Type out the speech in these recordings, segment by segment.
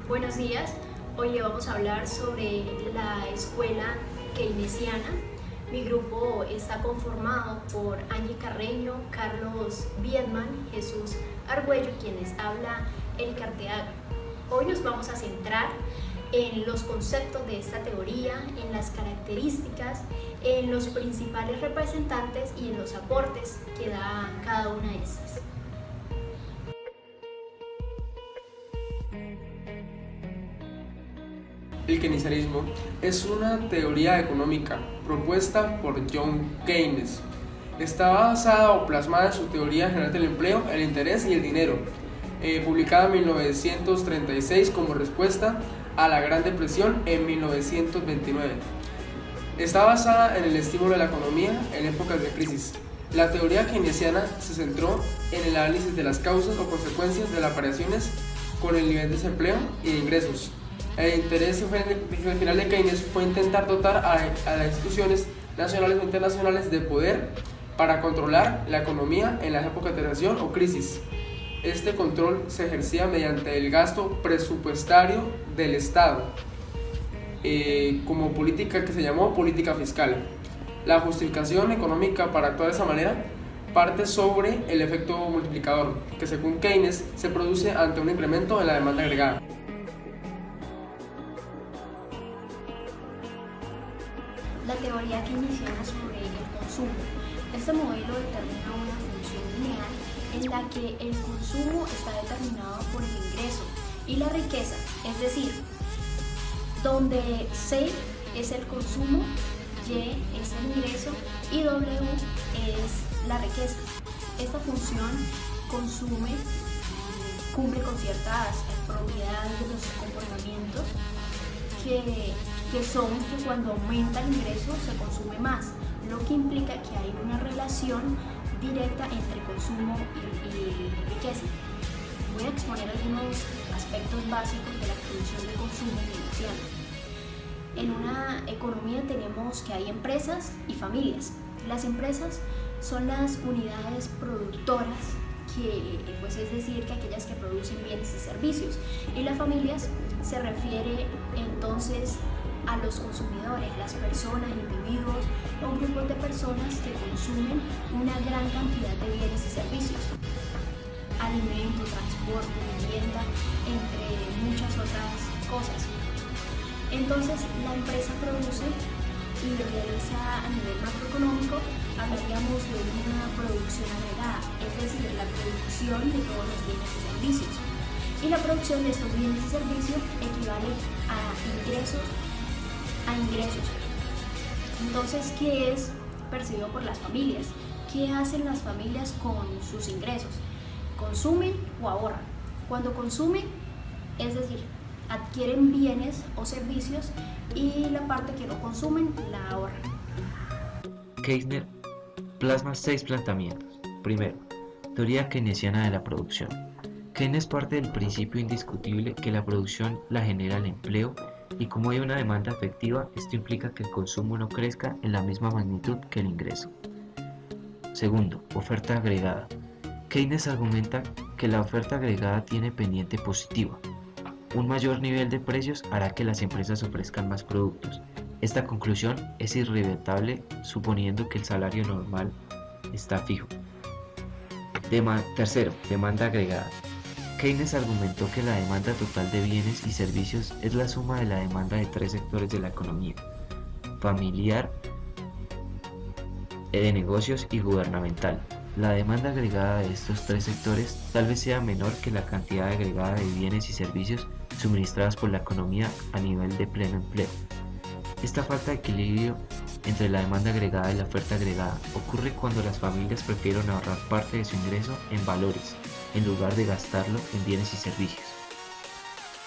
Buenos días, hoy le vamos a hablar sobre la escuela keynesiana. Mi grupo está conformado por Angie Carreño, Carlos Biedman, Jesús Argüello, quienes habla Erika Arteaga. Hoy nos vamos a centrar en los conceptos de esta teoría, en las características, en los principales representantes y en los aportes que da cada una de estas. El keynesianismo es una teoría económica propuesta por John Keynes. Está basada o plasmada en su teoría general del empleo, el interés y el dinero, publicada en 1936 como respuesta a la Gran Depresión en 1929. Está basada en el estímulo de la economía en épocas de crisis. La teoría keynesiana se centró en el análisis de las causas o consecuencias de las variaciones con el nivel de desempleo y de ingresos. El interés final de Keynes fue intentar dotar a las instituciones nacionales o internacionales de poder para controlar la economía en las épocas de recesión o crisis. Este control se ejercía mediante el gasto presupuestario del Estado, como política que se llamó política fiscal. La justificación económica para actuar de esa manera parte sobre el efecto multiplicador, que según Keynes se produce ante un incremento en la demanda agregada. La teoría keynesiana sobre el consumo. Este modelo determina una función lineal en la que el consumo está determinado por el ingreso y la riqueza, es decir, donde C es el consumo, Y es el ingreso y W es la riqueza. Esta función cumple con ciertas propiedades de los comportamientos que son que cuando aumenta el ingreso se consume más, lo que implica que hay una relación directa entre consumo y riqueza. Voy a exponer algunos aspectos básicos de la producción de consumo keynesiano. En una economía tenemos que hay empresas y familias. Las empresas son las unidades productoras, pues es decir, que aquellas que producen bienes y servicios, y las familias se refiere entonces a los consumidores, las personas, individuos o grupos de personas que consumen una gran cantidad de bienes y servicios, alimento, transporte, vivienda, entre muchas otras cosas. Entonces la empresa produce y realiza a nivel macroeconómico, hablaríamos de una producción agregada, es decir, la producción de todos los bienes y servicios. Y la producción de estos bienes y servicios equivale a ingresos. Entonces, ¿qué es percibido por las familias? ¿Qué hacen las familias con sus ingresos? ¿Consumen o ahorran? Cuando consumen, es decir, adquieren bienes o servicios, y la parte que no consumen la ahorran. Keynes plasma 6 planteamientos. Primero, teoría keynesiana de la producción. Keynes parte del principio indiscutible que la producción la genera el empleo, y como hay una demanda efectiva, esto implica que el consumo no crezca en la misma magnitud que el ingreso. Segundo, oferta agregada. Keynes argumenta que la oferta agregada tiene pendiente positiva. Un mayor nivel de precios hará que las empresas ofrezcan más productos. Esta conclusión es irrebatible, suponiendo que el salario normal está fijo. Tercero, demanda agregada. Keynes argumentó que la demanda total de bienes y servicios es la suma de la demanda de 3 sectores de la economía: familiar, de negocios y gubernamental. La demanda agregada de estos 3 sectores tal vez sea menor que la cantidad agregada de bienes y servicios suministrados por la economía a nivel de pleno empleo. Esta falta de equilibrio entre la demanda agregada y la oferta agregada ocurre cuando las familias prefieren ahorrar parte de su ingreso en valores en lugar de gastarlo en bienes y servicios.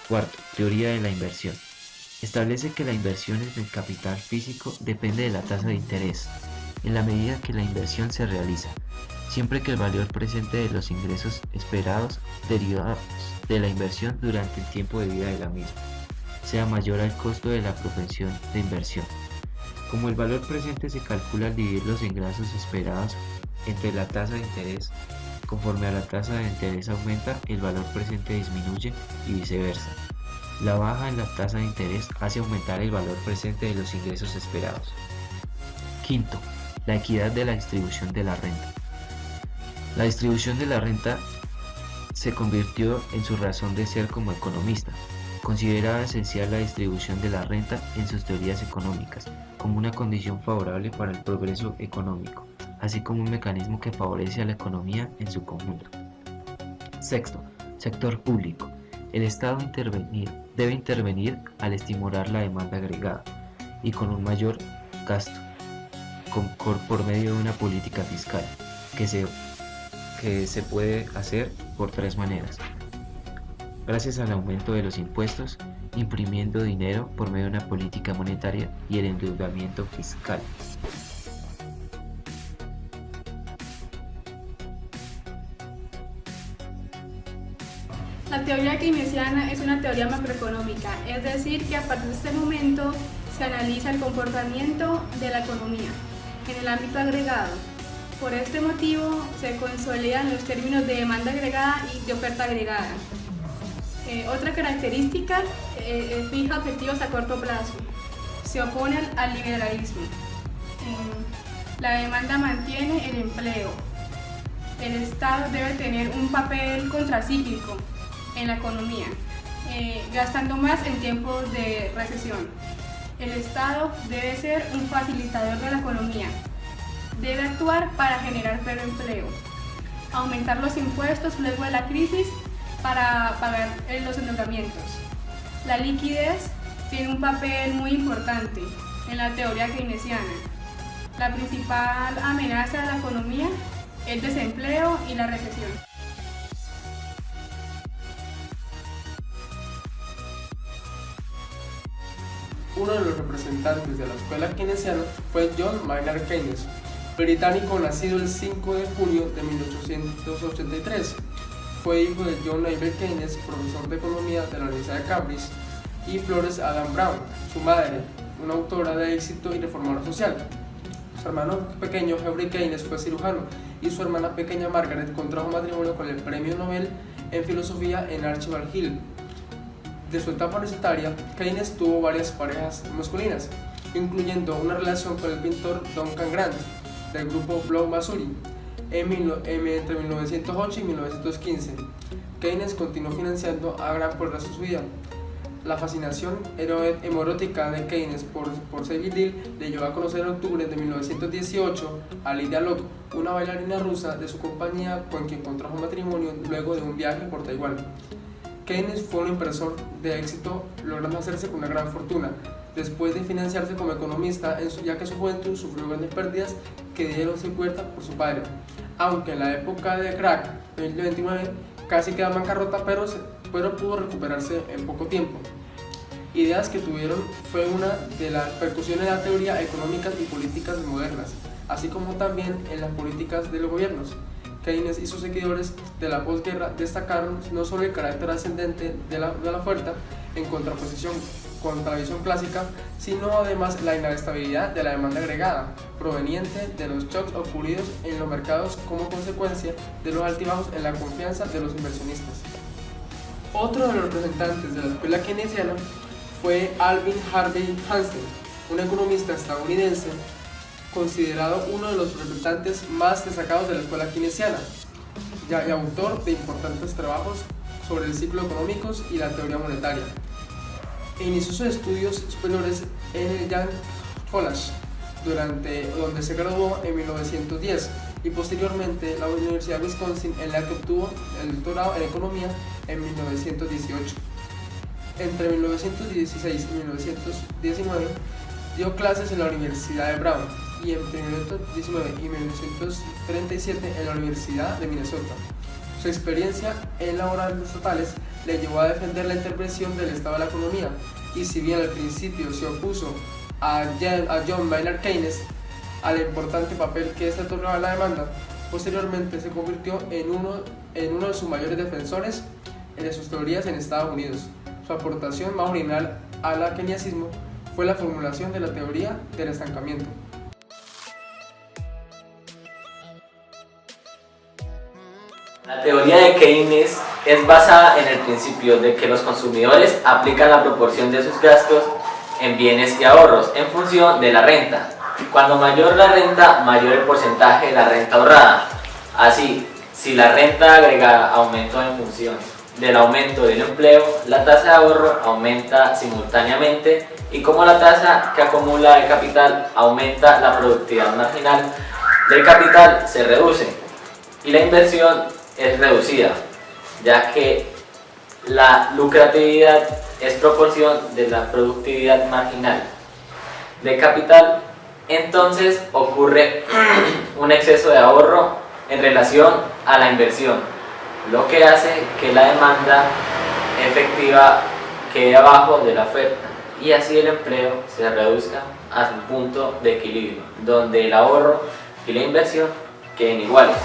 Cuarto, teoría de la inversión. Establece que la inversión en el capital físico depende de la tasa de interés, en la medida que la inversión se realiza, siempre que el valor presente de los ingresos esperados derivados de la inversión durante el tiempo de vida de la misma sea mayor al costo de la propensión de inversión. Como el valor presente se calcula al dividir los ingresos esperados entre la tasa de interés, conforme a la tasa de interés aumenta, el valor presente disminuye y viceversa. La baja en la tasa de interés hace aumentar el valor presente de los ingresos esperados. Quinto, la equidad de la distribución de la renta. La distribución de la renta se convirtió en su razón de ser como economista. Consideraba esencial la distribución de la renta en sus teorías económicas como una condición favorable para el progreso económico, así como un mecanismo que favorece a la economía en su conjunto. Sexto, sector público. El Estado debe intervenir al estimular la demanda agregada y con un mayor gasto por medio de una política fiscal que se puede hacer por tres maneras. Gracias al aumento de los impuestos, imprimiendo dinero por medio de una política monetaria y el endeudamiento fiscal. La teoría keynesiana es una teoría macroeconómica, es decir, que a partir de este momento se analiza el comportamiento de la economía en el ámbito agregado. Por este motivo se consolidan los términos de demanda agregada y de oferta agregada. Otra característica fija objetivos a corto plazo. Se opone al liberalismo. La demanda mantiene el empleo. El Estado debe tener un papel contracíclico en la economía, gastando más en tiempos de recesión. El Estado debe ser un facilitador de la economía. Debe actuar para generar empleo, aumentar los impuestos luego de la crisis para pagar los endeudamientos. La liquidez tiene un papel muy importante en la teoría keynesiana. La principal amenaza de la economía es el desempleo y la recesión. Uno de los representantes de la escuela keynesiana fue John Maynard Keynes, británico nacido el 5 de junio de 1883. Fue hijo de John Abel Keynes, profesor de economía de la Universidad de Cambridge, y Florence Adam Brown, su madre, una autora de éxito y reformadora social. Su hermano pequeño Henry Keynes fue cirujano y su hermana pequeña Margaret contrajo matrimonio con el premio Nobel en filosofía en Archibald Hill. De su etapa universitaria, Keynes tuvo varias parejas masculinas, incluyendo una relación con el pintor Duncan Grant, del grupo Blau Masuri, entre 1908 y 1915. Keynes continuó financiando a Grant por el resto de su vida. La fascinación homoerótica de Keynes por Sylvie Dill le llevó a conocer en octubre de 1918 a Lydia Locke, una bailarina rusa de su compañía con quien contrajo matrimonio luego de un viaje por Taiwán. Keynes fue un inversor de éxito, logrando hacerse con una gran fortuna, después de financiarse como economista, ya que en su juventud sufrió grandes pérdidas que dieron sin cuenta por su padre. Aunque en la época de crack, en 2029, casi queda en bancarrota, pero pudo recuperarse en poco tiempo. Ideas que tuvieron fue una de las percusiones de la teoría económicas y políticas modernas, así como también en las políticas de los gobiernos. Keynes y sus seguidores de la posguerra destacaron no solo el carácter ascendente de la oferta en contraposición contra la visión clásica, sino además la inestabilidad de la demanda agregada, proveniente de los shocks ocurridos en los mercados como consecuencia de los altibajos en la confianza de los inversionistas. Otro de los representantes de la escuela keynesiana fue Alvin Harvey Hansen, un economista estadounidense considerado uno de los representantes más destacados de la escuela keynesiana y autor de importantes trabajos sobre el ciclo económico y la teoría monetaria. Inició sus estudios superiores en el Yale College, donde se graduó en 1910, y posteriormente la Universidad de Wisconsin, en la que obtuvo el doctorado en economía en 1918. Entre 1916 y 1919 dio clases en la Universidad de Brown y entre 1919 y 1937 en la Universidad de Minnesota. Su experiencia en laborales estatales le llevó a defender la intervención del Estado de la economía, y si bien al principio se opuso a John Maynard Keynes al importante papel que este otorgaba a la demanda, posteriormente se convirtió en uno de sus mayores defensores de sus teorías en Estados Unidos. Su aportación más original al keynesianismo fue la formulación de la teoría del estancamiento. La teoría de Keynes es basada en el principio de que los consumidores aplican la proporción de sus gastos en bienes y ahorros en función de la renta. Cuando mayor la renta, mayor el porcentaje de la renta ahorrada. Así, si la renta agregada aumentó en función del aumento del empleo, la tasa de ahorro aumenta simultáneamente y como la tasa que acumula el capital aumenta, la productividad marginal del capital se reduce y la inversión es reducida, ya que la lucratividad es proporción de la productividad marginal del capital. Entonces ocurre un exceso de ahorro en relación a la inversión, lo que hace que la demanda efectiva quede abajo de la oferta y así el empleo se reduzca a un punto de equilibrio, donde el ahorro y la inversión queden iguales.